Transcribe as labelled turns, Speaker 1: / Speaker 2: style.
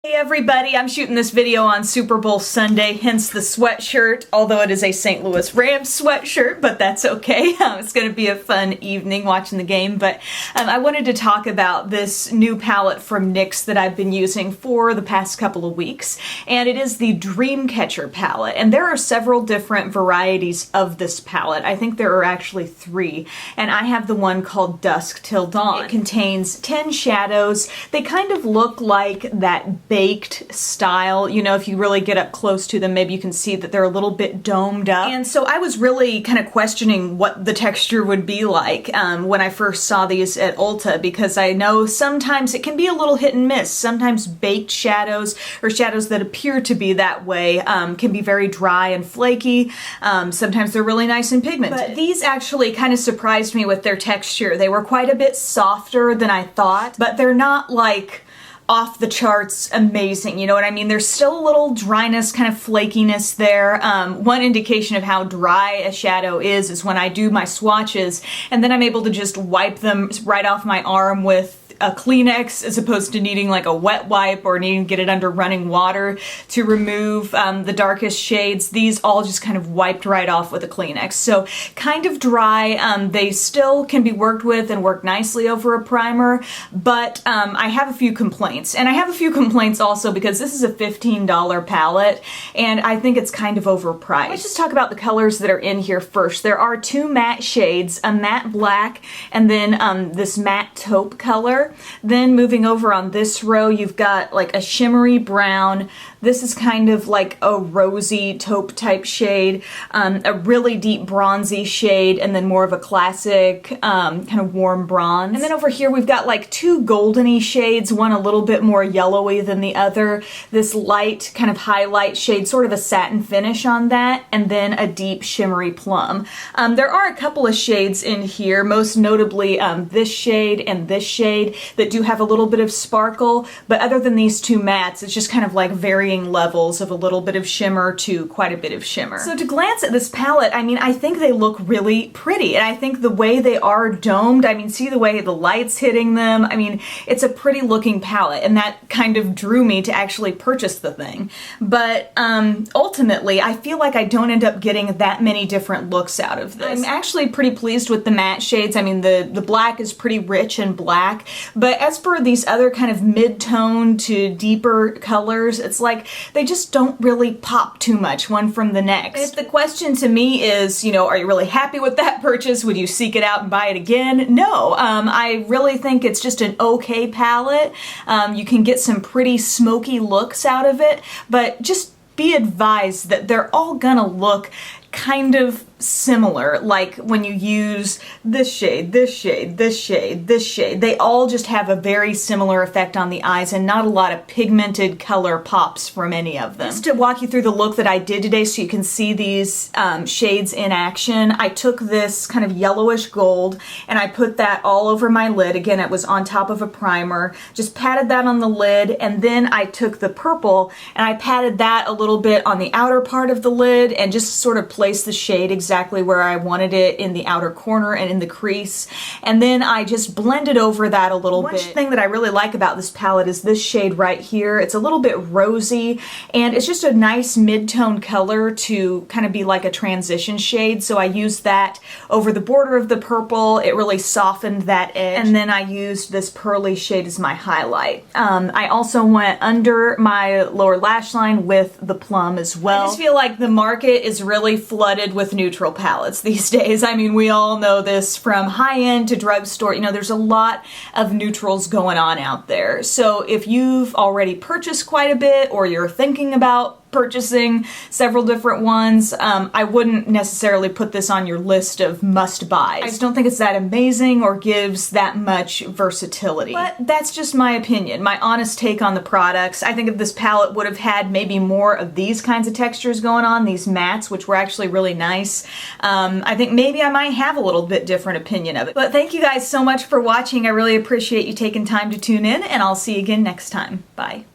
Speaker 1: Hey everybody, I'm shooting this video on Super Bowl Sunday, hence the sweatshirt, although it is a St. Louis Rams sweatshirt, but that's okay. It's going to be a fun evening watching the game, but I wanted to talk about this new palette from NYX that I've been using for the past couple of weeks, and it is the Dreamcatcher palette, and there are several different varieties of this palette. I think there are actually 3, and I have the one called Dusk Till Dawn. It contains 10 shadows. They kind of look like that baked style. You know, if you really get up close to them, maybe you can see that they're a little bit domed up. And so I was really kind of questioning what the texture would be like when I first saw these at Ulta, because I know sometimes it can be a little hit and miss. Sometimes baked shadows, or shadows that appear to be that way, can be very dry and flaky. Sometimes they're really nice and pigmented. But these actually kind of surprised me with their texture. They were quite a bit softer than I thought, but they're not like off the charts amazing, you know what I mean? There's still a little dryness, kind of flakiness there. One indication of how dry a shadow is when I do my swatches, and then I'm able to just wipe them right off my arm with a Kleenex as opposed to needing like a wet wipe or needing to get it under running water to remove the darkest shades. These all just kind of wiped right off with a Kleenex. So kind of dry. They still can be worked with and work nicely over a primer, but I have a few complaints. And I have a few complaints also because this is a $15 palette and I think it's kind of overpriced. Let's just talk about the colors that are in here first. There are 2 matte shades, a matte black and then this matte taupe color. Then moving over on this row, you've got like a shimmery brown. This is kind of like a rosy taupe type shade, a really deep bronzy shade, and then more of a classic kind of warm bronze. And then over here we've got like 2 goldeny shades, one a little bit more yellowy than the other. This light kind of highlight shade, sort of a satin finish on that, and then a deep shimmery plum. There are a couple of shades in here, most notably this shade and this shade, that do have a little bit of sparkle, but other than these 2 mattes, it's just kind of like varying levels of a little bit of shimmer to quite a bit of shimmer. So to glance at this palette, I mean, I think they look really pretty, and I think the way they are domed, I mean, see the way the light's hitting them, I mean, it's a pretty looking palette, and that kind of drew me to actually purchase the thing. But ultimately, I feel like I don't end up getting that many different looks out of this. I'm actually pretty pleased with the matte shades. I mean, the black is pretty rich and black, but as for these other kind of mid-tone to deeper colors, it's like they just don't really pop too much one from the next. If the question to me is, you know, are you really happy with that purchase? Would you seek it out and buy it again? No. I really think it's just an okay palette. You can get some pretty smoky looks out of it, but just be advised that they're all gonna look kind of similar, like when you use this shade, this shade, this shade, this shade. They all just have a very similar effect on the eyes and not a lot of pigmented color pops from any of them. Just to walk you through the look that I did today so you can see these shades in action, I took this kind of yellowish gold and I put that all over my lid. Again, it was on top of a primer. Just patted that on the lid, and then I took the purple and I patted that a little bit on the outer part of the lid and just sort of placed the shade exactly where I wanted it in the outer corner and in the crease, and then I just blended over that a little bit. One thing that I really like about this palette is this shade right here. It's a little bit rosy and it's just a nice mid-tone color to kind of be like a transition shade, so I used that over the border of the purple. It really softened that edge, and then I used this pearly shade as my highlight. I also went under my lower lash line with the plum as well. I just feel like the market is really flooded with neutral palettes these days. I mean, we all know this from high-end to drugstore. You know, there's a lot of neutrals going on out there. So if you've already purchased quite a bit, or you're thinking about purchasing several different ones, I wouldn't necessarily put this on your list of must-buys. I just don't think it's that amazing or gives that much versatility. But that's just my opinion, my honest take on the products. I think if this palette would have had maybe more of these kinds of textures going on, these mattes, which were actually really nice, I think maybe I might have a little bit different opinion of it. But thank you guys so much for watching. I really appreciate you taking time to tune in, and I'll see you again next time. Bye.